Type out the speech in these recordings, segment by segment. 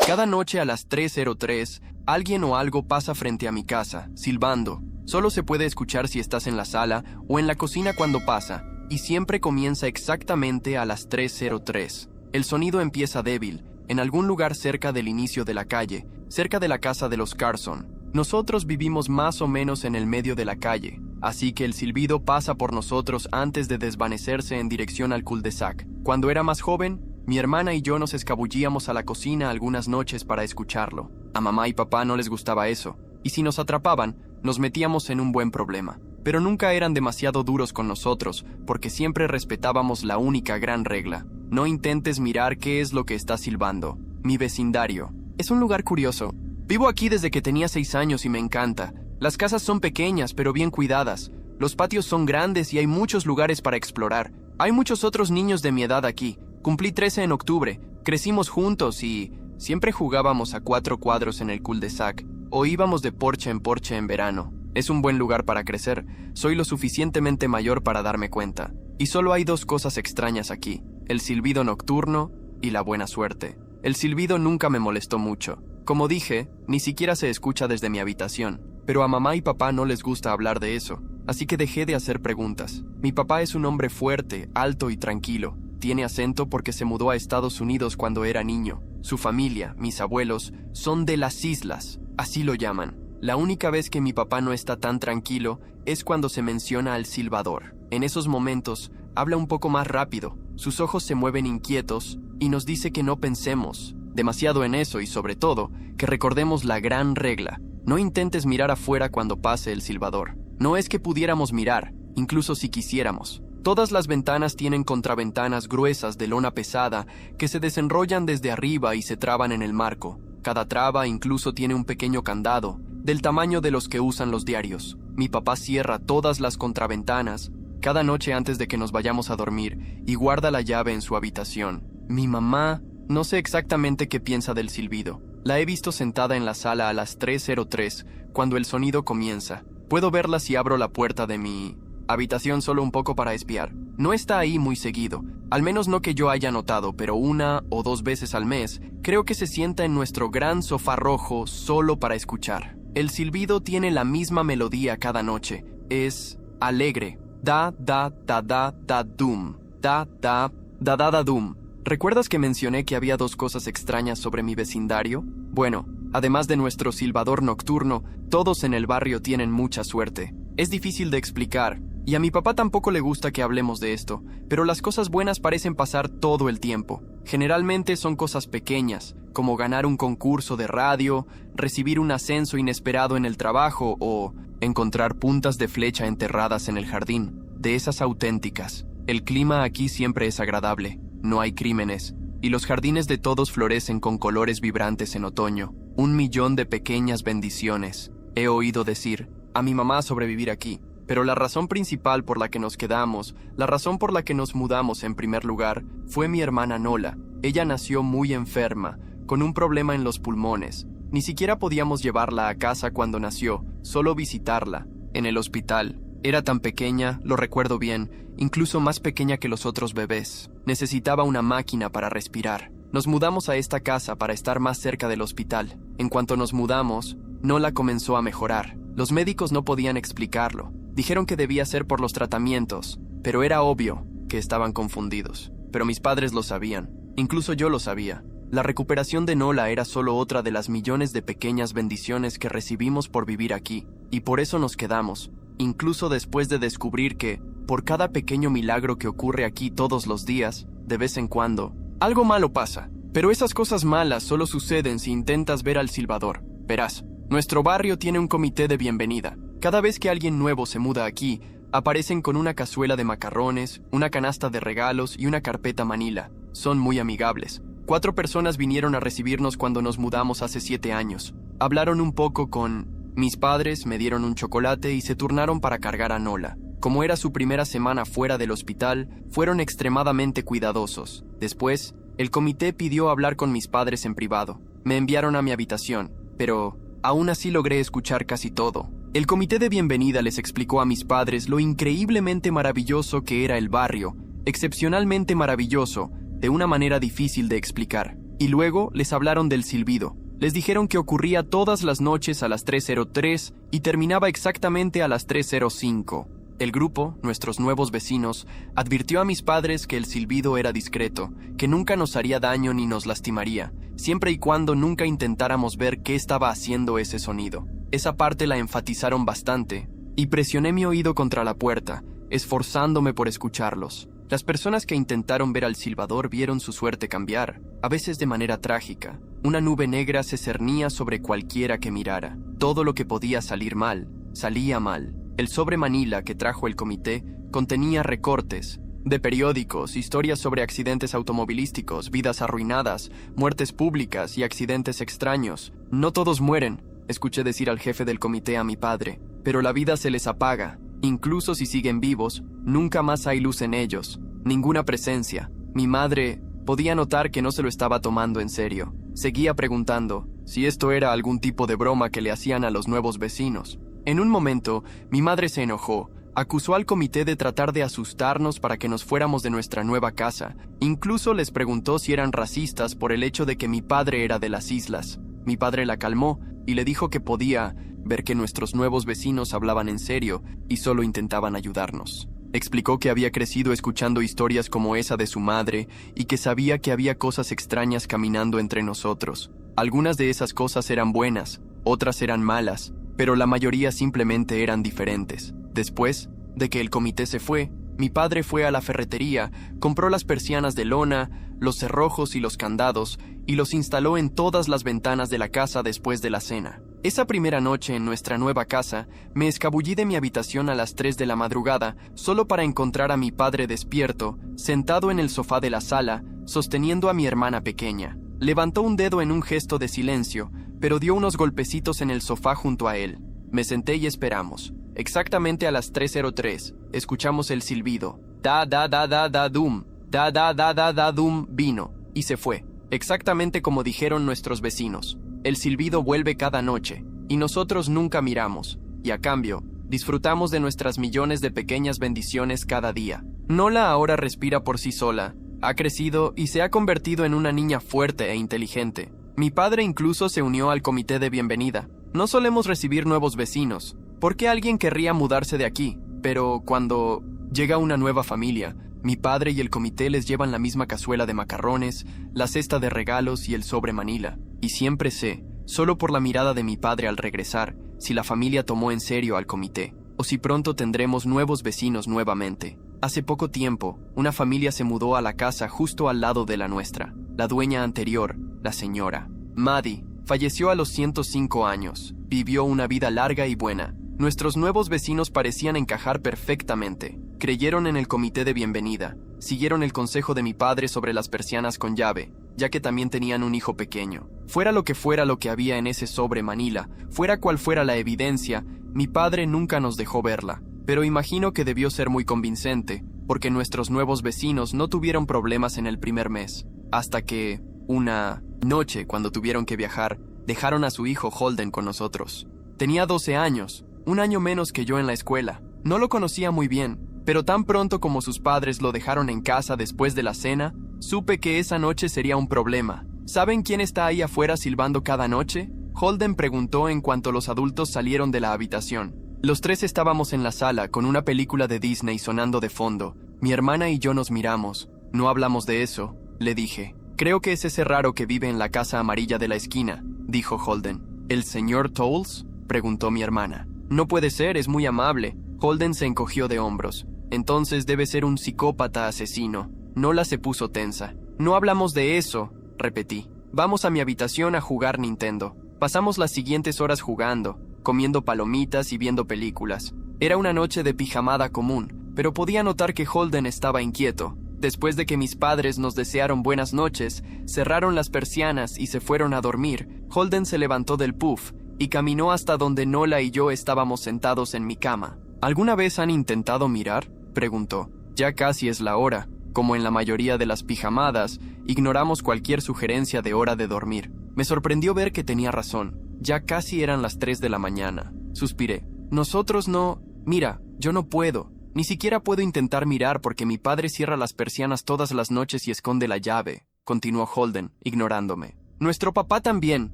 Cada noche a las 3:03, alguien o algo pasa frente a mi casa, silbando. Solo se puede escuchar si estás en la sala o en la cocina cuando pasa, y siempre comienza exactamente a las 3:03. El sonido empieza débil, en algún lugar cerca del inicio de la calle, cerca de la casa de los Carson. Nosotros vivimos más o menos en el medio de la calle, así que el silbido pasa por nosotros antes de desvanecerse en dirección al cul-de-sac. Cuando era más joven, mi hermana y yo nos escabullíamos a la cocina algunas noches para escucharlo. A mamá y papá no les gustaba eso, y si nos atrapaban, nos metíamos en un buen problema. Pero nunca eran demasiado duros con nosotros, porque siempre respetábamos la única gran regla: no intentes mirar qué es lo que está silbando. Mi vecindario es un lugar curioso. Vivo aquí desde que tenía 6 años y me encanta. Las casas son pequeñas pero bien cuidadas. Los patios son grandes y hay muchos lugares para explorar. Hay muchos otros niños de mi edad aquí. Cumplí 13 en octubre, crecimos juntos y siempre jugábamos a 4 cuadros en el cul-de-sac o íbamos de porche en verano. Es un buen lugar para crecer, soy lo suficientemente mayor para darme cuenta. Y solo hay 2 cosas extrañas aquí: el silbido nocturno y la buena suerte. El silbido nunca me molestó mucho. Como dije, ni siquiera se escucha desde mi habitación, pero a mamá y papá no les gusta hablar de eso, así que dejé de hacer preguntas. Mi papá es un hombre fuerte, alto y tranquilo. Tiene acento porque se mudó a Estados Unidos cuando era niño. Su familia, mis abuelos, son de las islas, así lo llaman. La única vez que mi papá no está tan tranquilo es cuando se menciona al silbador. En esos momentos, habla un poco más rápido, sus ojos se mueven inquietos y nos dice que no pensemos demasiado en eso y sobre todo, que recordemos la gran regla: no intentes mirar afuera cuando pase el silbador. No es que pudiéramos mirar, incluso si quisiéramos. Todas las ventanas tienen contraventanas gruesas de lona pesada que se desenrollan desde arriba y se traban en el marco. Cada traba incluso tiene un pequeño candado, del tamaño de los que usan los diarios. Mi papá cierra todas las contraventanas cada noche antes de que nos vayamos a dormir y guarda la llave en su habitación. Mi mamá, no sé exactamente qué piensa del silbido. La he visto sentada en la sala a las 3:03 cuando el sonido comienza. Puedo verla si abro la puerta de mi habitación solo un poco para espiar. No está ahí muy seguido, al menos no que yo haya notado, pero 1 o 2 veces al mes, creo que se sienta en nuestro gran sofá rojo solo para escuchar. El silbido tiene la misma melodía cada noche. Es alegre. Da da da da da dum. Da da da da da dum. ¿Recuerdas que mencioné que había 2 cosas extrañas sobre mi vecindario? Bueno, además de nuestro silbador nocturno, todos en el barrio tienen mucha suerte. Es difícil de explicar, y a mi papá tampoco le gusta que hablemos de esto, pero las cosas buenas parecen pasar todo el tiempo. Generalmente son cosas pequeñas, como ganar un concurso de radio, recibir un ascenso inesperado en el trabajo o encontrar puntas de flecha enterradas en el jardín. De esas auténticas. El clima aquí siempre es agradable, no hay crímenes, y los jardines de todos florecen con colores vibrantes en otoño. 1.000.000 de pequeñas bendiciones. He oído decir a mi mamá sobre vivir aquí, pero la razón principal por la que nos quedamos, la razón por la que nos mudamos en primer lugar, fue mi hermana Nola. Ella nació muy enferma, con un problema en los pulmones. Ni siquiera podíamos llevarla a casa cuando nació, solo visitarla, en el hospital. Era tan pequeña, lo recuerdo bien, incluso más pequeña que los otros bebés. Necesitaba una máquina para respirar. Nos mudamos a esta casa para estar más cerca del hospital. En cuanto nos mudamos, Nola comenzó a mejorar. Los médicos no podían explicarlo. Dijeron que debía ser por los tratamientos, pero era obvio que estaban confundidos. Pero mis padres lo sabían. Incluso yo lo sabía. La recuperación de Nola era solo otra de las millones de pequeñas bendiciones que recibimos por vivir aquí, y por eso nos quedamos, incluso después de descubrir que, por cada pequeño milagro que ocurre aquí todos los días, de vez en cuando, algo malo pasa. Pero esas cosas malas solo suceden si intentas ver al silbador. Verás, nuestro barrio tiene un comité de bienvenida. Cada vez que alguien nuevo se muda aquí, aparecen con una cazuela de macarrones, una canasta de regalos y una carpeta manila. Son muy amigables. 4 personas vinieron a recibirnos cuando nos mudamos hace 7 años. Hablaron un poco con mis padres, me dieron un chocolate y se turnaron para cargar a Nola. Como era su primera semana fuera del hospital, fueron extremadamente cuidadosos. Después, el comité pidió hablar con mis padres en privado. Me enviaron a mi habitación, pero aún así logré escuchar casi todo. El comité de bienvenida les explicó a mis padres lo increíblemente maravilloso que era el barrio, excepcionalmente maravilloso, de una manera difícil de explicar. Y luego les hablaron del silbido. Les dijeron que ocurría todas las noches a las 3:03 y terminaba exactamente a las 3:05. El grupo, nuestros nuevos vecinos, advirtió a mis padres que el silbido era discreto, que nunca nos haría daño ni nos lastimaría, siempre y cuando nunca intentáramos ver qué estaba haciendo ese sonido. Esa parte la enfatizaron bastante, y presioné mi oído contra la puerta, esforzándome por escucharlos. Las personas que intentaron ver al silbador vieron su suerte cambiar, a veces de manera trágica. Una nube negra se cernía sobre cualquiera que mirara. Todo lo que podía salir mal, salía mal. El sobre Manila que trajo el comité contenía recortes de periódicos, historias sobre accidentes automovilísticos, vidas arruinadas, muertes públicas y accidentes extraños. No todos mueren, escuché decir al jefe del comité a mi padre, pero la vida se les apaga. Incluso si siguen vivos, nunca más hay luz en ellos, ninguna presencia. Mi madre podía notar que no se lo estaba tomando en serio. Seguía preguntando si esto era algún tipo de broma que le hacían a los nuevos vecinos. En un momento, mi madre se enojó, acusó al comité de tratar de asustarnos para que nos fuéramos de nuestra nueva casa. Incluso les preguntó si eran racistas por el hecho de que mi padre era de las islas. Mi padre la calmó y le dijo que podía ver que nuestros nuevos vecinos hablaban en serio y solo intentaban ayudarnos. Explicó que había crecido escuchando historias como esa de su madre y que sabía que había cosas extrañas caminando entre nosotros. Algunas de esas cosas eran buenas, otras eran malas, pero la mayoría simplemente eran diferentes. Después de que el comité se fue, mi padre fue a la ferretería, compró las persianas de lona, los cerrojos y los candados y los instaló en todas las ventanas de la casa después de la cena. Esa primera noche en nuestra nueva casa, me escabullí de mi habitación a las 3 de la madrugada solo para encontrar a mi padre despierto, sentado en el sofá de la sala, sosteniendo a mi hermana pequeña. Levantó un dedo en un gesto de silencio, pero dio unos golpecitos en el sofá junto a él. Me senté y esperamos. Exactamente a las 3:03, escuchamos el silbido. Da-da-da-da-da-dum, da-da-da-da-da-dum vino, y se fue. Exactamente como dijeron nuestros vecinos. El silbido vuelve cada noche, y nosotros nunca miramos, y a cambio, disfrutamos de nuestras millones de pequeñas bendiciones cada día. Nola ahora respira por sí sola, ha crecido y se ha convertido en una niña fuerte e inteligente. Mi padre incluso se unió al comité de bienvenida. No solemos recibir nuevos vecinos. ¿Por qué alguien querría mudarse de aquí? Pero cuando llega una nueva familia, mi padre y el comité les llevan la misma cazuela de macarrones, la cesta de regalos y el sobre Manila. Y siempre sé, solo por la mirada de mi padre al regresar, si la familia tomó en serio al comité, o si pronto tendremos nuevos vecinos nuevamente. Hace poco tiempo, una familia se mudó a la casa justo al lado de la nuestra. La dueña anterior, la señora Maddie, falleció a los 105 años. Vivió una vida larga y buena. Nuestros nuevos vecinos parecían encajar perfectamente. Creyeron en el comité de bienvenida. Siguieron el consejo de mi padre sobre las persianas con llave, ya que también tenían un hijo pequeño. Fuera lo que había en ese sobre Manila, fuera cual fuera la evidencia, mi padre nunca nos dejó verla. Pero imagino que debió ser muy convincente, porque nuestros nuevos vecinos no tuvieron problemas en el primer mes. Hasta que, una noche, cuando tuvieron que viajar, dejaron a su hijo Holden con nosotros. Tenía 12 años, un año menos que yo en la escuela. No lo conocía muy bien, pero tan pronto como sus padres lo dejaron en casa después de la cena, supe que esa noche sería un problema. ¿Saben quién está ahí afuera silbando cada noche? Holden preguntó en cuanto los adultos salieron de la habitación. Los tres estábamos en la sala con una película de Disney sonando de fondo. Mi hermana y yo nos miramos. No hablamos de eso, le dije. Creo que es ese raro que vive en la casa amarilla de la esquina, dijo Holden. ¿El señor Towles?, preguntó mi hermana. No puede ser, es muy amable. Holden se encogió de hombros. Entonces debe ser un psicópata asesino. Nola se puso tensa. No hablamos de eso, repetí. Vamos a mi habitación a jugar Nintendo. Pasamos las siguientes horas jugando, comiendo palomitas y viendo películas. Era una noche de pijamada común, pero podía notar que Holden estaba inquieto. Después de que mis padres nos desearon buenas noches, cerraron las persianas y se fueron a dormir, Holden se levantó del puff y caminó hasta donde Nola y yo estábamos sentados en mi cama. ¿Alguna vez han intentado mirar?, preguntó. Ya casi es la hora. Como en la mayoría de las pijamadas, ignoramos cualquier sugerencia de hora de dormir. Me sorprendió ver que tenía razón. Ya casi eran las 3 de la mañana. Suspiré. Nosotros no... Mira, yo no puedo. Ni siquiera puedo intentar mirar porque mi padre cierra las persianas todas las noches y esconde la llave. continuó Holden, ignorándome. Nuestro papá también,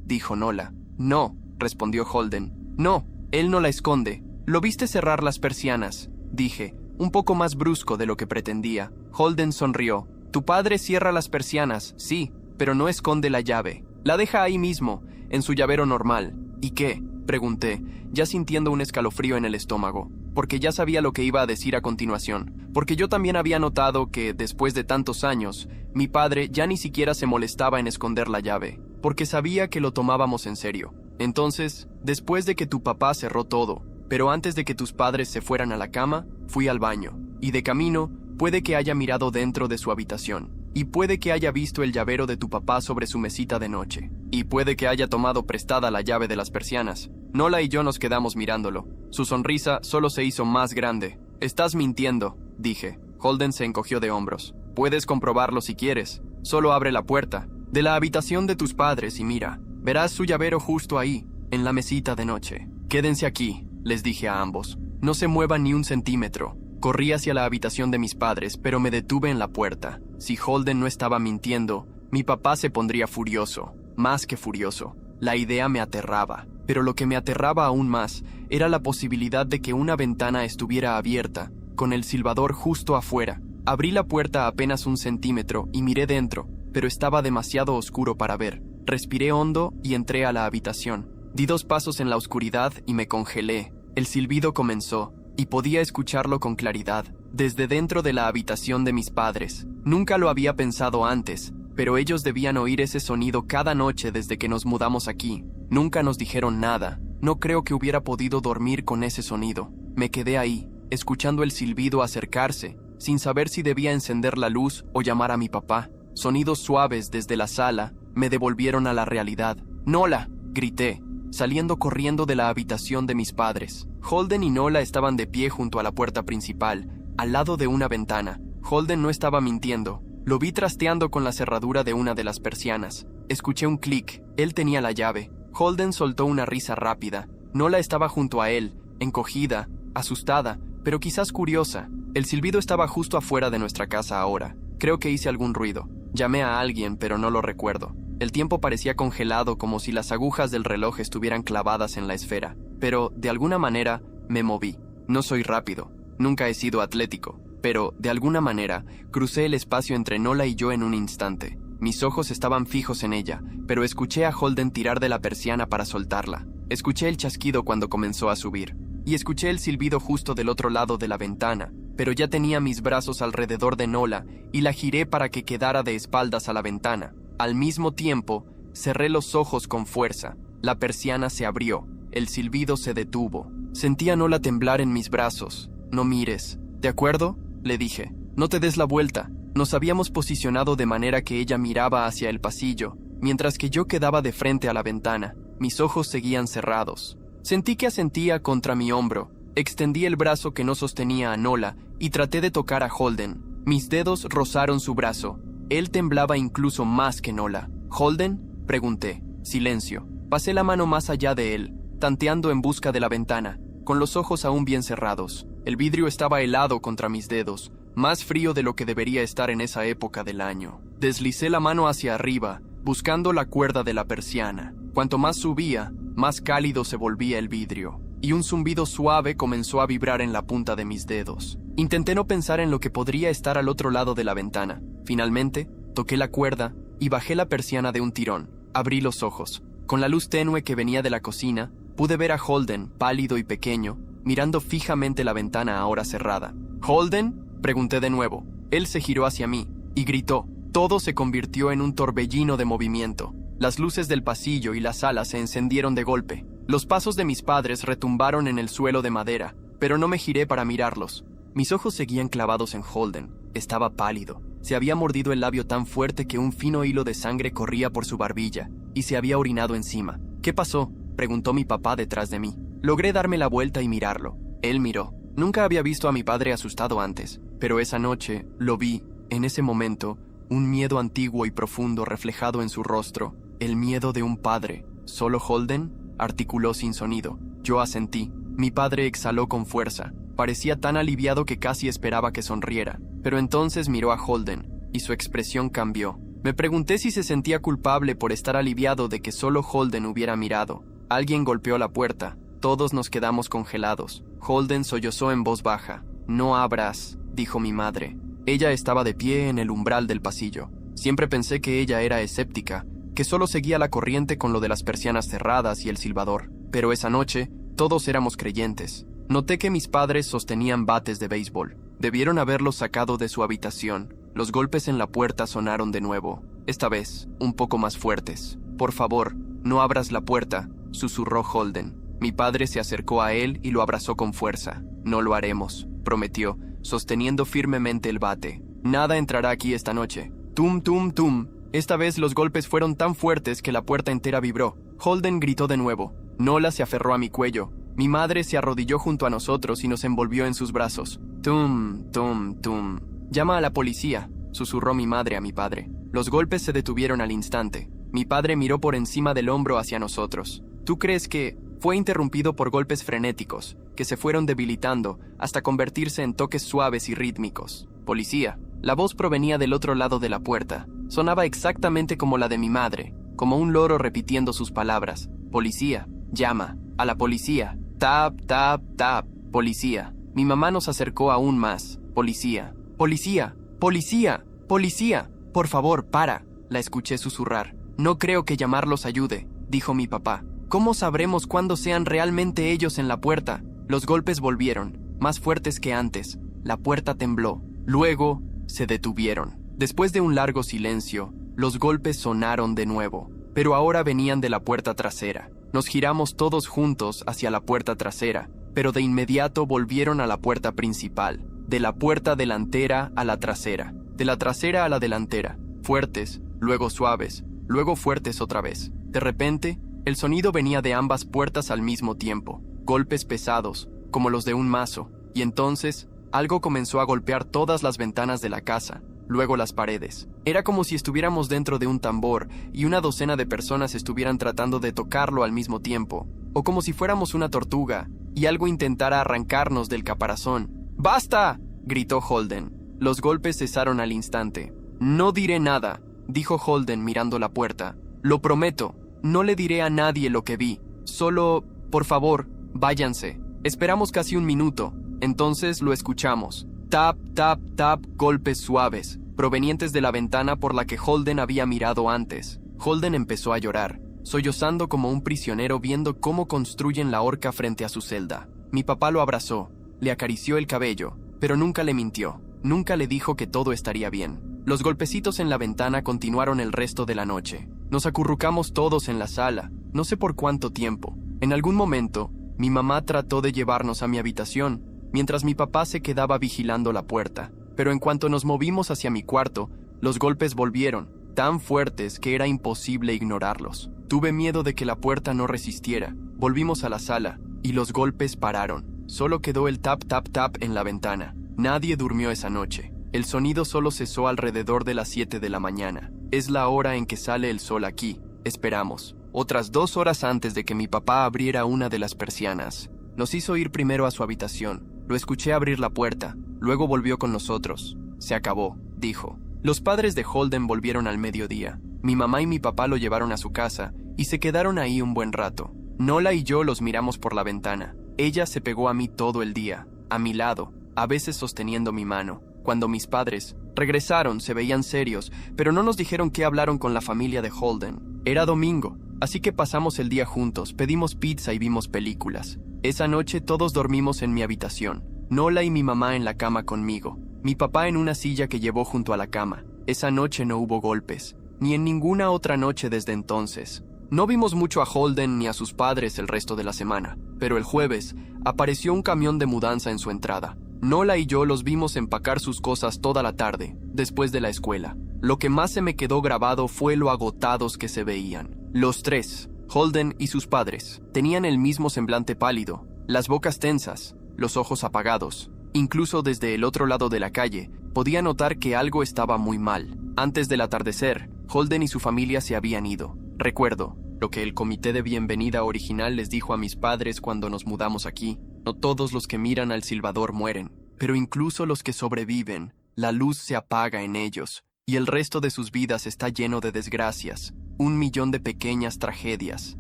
dijo Nola. No, respondió Holden. No, él no la esconde. ¿Lo viste cerrar las persianas?, dije, un poco más brusco de lo que pretendía. Holden sonrió. Tu padre cierra las persianas, sí, pero no esconde la llave. La deja ahí mismo, en su llavero normal. ¿Y qué?, pregunté, ya sintiendo un escalofrío en el estómago, porque ya sabía lo que iba a decir a continuación, porque yo también había notado que, después de tantos años, mi padre ya ni siquiera se molestaba en esconder la llave, porque sabía que lo tomábamos en serio. Entonces, después de que tu papá cerró todo, pero antes de que tus padres se fueran a la cama, fui al baño, y de camino, puede que haya mirado dentro de su habitación, y puede que haya visto el llavero de tu papá sobre su mesita de noche, y puede que haya tomado prestada la llave de las persianas. Nola y yo nos quedamos mirándolo. Su sonrisa solo se hizo más grande. Estás mintiendo, dije. Holden se encogió de hombros. Puedes comprobarlo si quieres. Solo abre la puerta de la habitación de tus padres y mira. Verás su llavero justo ahí, en la mesita de noche. Quédense aquí, les dije a ambos. No se muevan ni un centímetro. Corrí hacia la habitación de mis padres, pero me detuve en la puerta. Si Holden no estaba mintiendo, mi papá se pondría furioso, más que furioso. La idea me aterraba, pero lo que me aterraba aún más era la posibilidad de que una ventana estuviera abierta, con el silbador justo afuera. Abrí la puerta apenas un centímetro y miré dentro, pero estaba demasiado oscuro para ver. Respiré hondo y entré a la habitación. Di 2 pasos en la oscuridad y me congelé. El silbido comenzó, y podía escucharlo con claridad, desde dentro de la habitación de mis padres. Nunca lo había pensado antes, pero ellos debían oír ese sonido cada noche desde que nos mudamos aquí. Nunca nos dijeron nada. No creo que hubiera podido dormir con ese sonido. Me quedé ahí, escuchando el silbido acercarse, sin saber si debía encender la luz o llamar a mi papá. Sonidos suaves desde la sala me devolvieron a la realidad. «¡Nola!», grité, saliendo corriendo de la habitación de mis padres. Holden y Nola estaban de pie junto a la puerta principal, al lado de una ventana. Holden no estaba mintiendo. Lo vi trasteando con la cerradura de una de las persianas. Escuché un clic. Él tenía la llave. Holden soltó una risa rápida. Nola estaba junto a él, encogida, asustada, pero quizás curiosa. El silbido estaba justo afuera de nuestra casa ahora. Creo que hice algún ruido. Llamé a alguien, pero no lo recuerdo. El tiempo parecía congelado, como si las agujas del reloj estuvieran clavadas en la esfera. Pero, de alguna manera, me moví. No soy rápido. Nunca he sido atlético. Pero, de alguna manera, crucé el espacio entre Nola y yo en un instante. Mis ojos estaban fijos en ella, pero escuché a Holden tirar de la persiana para soltarla. Escuché el chasquido cuando comenzó a subir. Y escuché el silbido justo del otro lado de la ventana, pero ya tenía mis brazos alrededor de Nola y la giré para que quedara de espaldas a la ventana. Al mismo tiempo, cerré los ojos con fuerza. La persiana se abrió. El silbido se detuvo. Sentí a Nola temblar en mis brazos. «No mires, ¿de acuerdo?», le dije. «No te des la vuelta». Nos habíamos posicionado de manera que ella miraba hacia el pasillo, mientras que yo quedaba de frente a la ventana. Mis ojos seguían cerrados. Sentí que asentía contra mi hombro. Extendí el brazo que no sostenía a Nola y traté de tocar a Holden. Mis dedos rozaron su brazo. Él temblaba incluso más que Nola. «¿Holden?», pregunté. Silencio. Pasé la mano más allá de él, tanteando en busca de la ventana, con los ojos aún bien cerrados. El vidrio estaba helado contra mis dedos, más frío de lo que debería estar en esa época del año. Deslicé la mano hacia arriba, buscando la cuerda de la persiana. Cuanto más subía, más cálido se volvía el vidrio, y un zumbido suave comenzó a vibrar en la punta de mis dedos. Intenté no pensar en lo que podría estar al otro lado de la ventana. Finalmente, toqué la cuerda y bajé la persiana de un tirón. Abrí los ojos. Con la luz tenue que venía de la cocina, pude ver a Holden, pálido y pequeño, mirando fijamente la ventana ahora cerrada. «¿Holden?», pregunté de nuevo. Él se giró hacia mí y gritó. Todo se convirtió en un torbellino de movimiento. Las luces del pasillo y la sala se encendieron de golpe. Los pasos de mis padres retumbaron en el suelo de madera, pero no me giré para mirarlos. Mis ojos seguían clavados en Holden. Estaba pálido. Se había mordido el labio tan fuerte que un fino hilo de sangre corría por su barbilla, y se había orinado encima. «¿Qué pasó?», preguntó mi papá detrás de mí. Logré darme la vuelta y mirarlo. Él miró. Nunca había visto a mi padre asustado antes, pero esa noche lo vi, en ese momento, un miedo antiguo y profundo reflejado en su rostro. El miedo de un padre. «¿Solo Holden?», articuló sin sonido. Yo asentí. Mi padre exhaló con fuerza. Parecía tan aliviado que casi esperaba que sonriera. Pero entonces miró a Holden, y su expresión cambió. Me pregunté si se sentía culpable por estar aliviado de que solo Holden hubiera mirado. Alguien golpeó la puerta. Todos nos quedamos congelados. Holden sollozó en voz baja. «No abras», dijo mi madre. Ella estaba de pie en el umbral del pasillo. Siempre pensé que ella era escéptica, que solo seguía la corriente con lo de las persianas cerradas y el silbador. Pero esa noche, todos éramos creyentes. Noté que mis padres sostenían bates de béisbol. Debieron haberlos sacado de su habitación. Los golpes en la puerta sonaron de nuevo, esta vez un poco más fuertes. «Por favor, no abras la puerta», susurró Holden. Mi padre se acercó a él y lo abrazó con fuerza. «No lo haremos», prometió, sosteniendo firmemente el bate. «Nada entrará aquí esta noche». Tum, tum, tum. Esta vez los golpes fueron tan fuertes que la puerta entera vibró. Holden gritó de nuevo. Nola se aferró a mi cuello. Mi madre se arrodilló junto a nosotros y nos envolvió en sus brazos. Tum, tum, tum. «Llama a la policía», susurró mi madre a mi padre. Los golpes se detuvieron al instante. Mi padre miró por encima del hombro hacia nosotros. «¿Tú crees que...?» Fue interrumpido por golpes frenéticos, que se fueron debilitando hasta convertirse en toques suaves y rítmicos. «Policía». La voz provenía del otro lado de la puerta. Sonaba exactamente como la de mi madre, como un loro repitiendo sus palabras. «Policía, llama, a la policía. Tap, tap, tap, policía». Mi mamá nos acercó aún más. «Policía, policía, policía, policía. Por favor, para», la escuché susurrar. «No creo que llamarlos ayude», dijo mi papá. «¿Cómo sabremos cuándo sean realmente ellos en la puerta?» Los golpes volvieron, más fuertes que antes. La puerta tembló. Luego, se detuvieron. Después de un largo silencio, los golpes sonaron de nuevo, pero ahora venían de la puerta trasera. Nos giramos todos juntos hacia la puerta trasera, pero de inmediato volvieron a la puerta principal, de la puerta delantera a la trasera, de la trasera a la delantera, fuertes, luego suaves, luego fuertes otra vez. De repente, el sonido venía de ambas puertas al mismo tiempo, golpes pesados, como los de un mazo, y entonces algo comenzó a golpear todas las ventanas de la casa, luego las paredes. Era como si estuviéramos dentro de un tambor y una docena de personas estuvieran tratando de tocarlo al mismo tiempo, o como si fuéramos una tortuga y algo intentara arrancarnos del caparazón. «¡Basta!», gritó Holden. Los golpes cesaron al instante. «No diré nada», dijo Holden mirando la puerta. «Lo prometo, no le diré a nadie lo que vi. Solo, por favor, váyanse». Esperamos casi un minuto. Entonces lo escuchamos. Tap, tap, tap, golpes suaves, provenientes de la ventana por la que Holden había mirado antes. Holden empezó a llorar, sollozando como un prisionero viendo cómo construyen la horca frente a su celda. Mi papá lo abrazó, le acarició el cabello, pero nunca le mintió, nunca le dijo que todo estaría bien. Los golpecitos en la ventana continuaron el resto de la noche. Nos acurrucamos todos en la sala, no sé por cuánto tiempo. En algún momento, mi mamá trató de llevarnos a mi habitación, mientras mi papá se quedaba vigilando la puerta. Pero en cuanto nos movimos hacia mi cuarto, los golpes volvieron, tan fuertes que era imposible ignorarlos. Tuve miedo de que la puerta no resistiera. Volvimos a la sala, y los golpes pararon. Solo quedó el tap tap tap en la ventana. Nadie durmió esa noche. El sonido solo cesó alrededor de las 7 de la mañana. Es la hora en que sale el sol aquí. Esperamos. Otras 2 horas antes de que mi papá abriera una de las persianas. Nos hizo ir primero a su habitación. Lo escuché abrir la puerta. Luego volvió con nosotros. «Se acabó», dijo. Los padres de Holden volvieron al mediodía. Mi mamá y mi papá lo llevaron a su casa y se quedaron ahí un buen rato. Nola y yo los miramos por la ventana. Ella se pegó a mí todo el día, a mi lado, a veces sosteniendo mi mano. Cuando mis padres regresaron, se veían serios, pero no nos dijeron qué hablaron con la familia de Holden. Era domingo, así que pasamos el día juntos, pedimos pizza y vimos películas. Esa noche todos dormimos en mi habitación. Nola y mi mamá en la cama conmigo. Mi papá en una silla que llevó junto a la cama. Esa noche no hubo golpes, ni en ninguna otra noche desde entonces. No vimos mucho a Holden ni a sus padres el resto de la semana, pero el jueves apareció un camión de mudanza en su entrada. Nola y yo los vimos empacar sus cosas toda la tarde, después de la escuela. Lo que más se me quedó grabado fue lo agotados que se veían. Los tres, Holden y sus padres, tenían el mismo semblante pálido, las bocas tensas, los ojos apagados. Incluso desde el otro lado de la calle, podía notar que algo estaba muy mal. Antes del atardecer, Holden y su familia se habían ido. Recuerdo lo que el comité de bienvenida original les dijo a mis padres cuando nos mudamos aquí. No todos los que miran al silbador mueren, pero incluso los que sobreviven, la luz se apaga en ellos. y el resto de sus vidas está lleno de desgracias, 1 millón de pequeñas tragedias.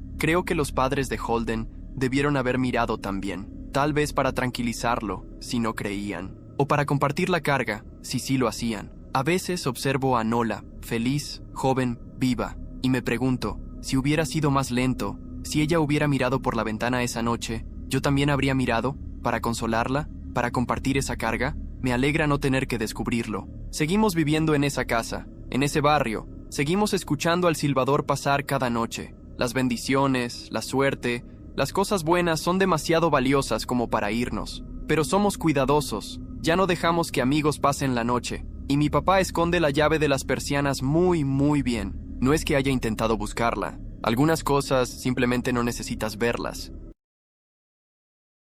Creo que los padres de Holden debieron haber mirado también, tal vez para tranquilizarlo, si no creían, o para compartir la carga, si sí lo hacían. A veces observo a Nola, feliz, joven, viva, y me pregunto, si hubiera sido más lento, si ella hubiera mirado por la ventana esa noche, ¿yo también habría mirado, para consolarla, para compartir esa carga? Me alegra no tener que descubrirlo. Seguimos viviendo en esa casa, en ese barrio, seguimos escuchando al silbador pasar cada noche. Las bendiciones, la suerte, las cosas buenas son demasiado valiosas como para irnos. Pero somos cuidadosos, ya no dejamos que amigos pasen la noche, y mi papá esconde la llave de las persianas muy bien. No es que haya intentado buscarla. Algunas cosas simplemente no necesitas verlas.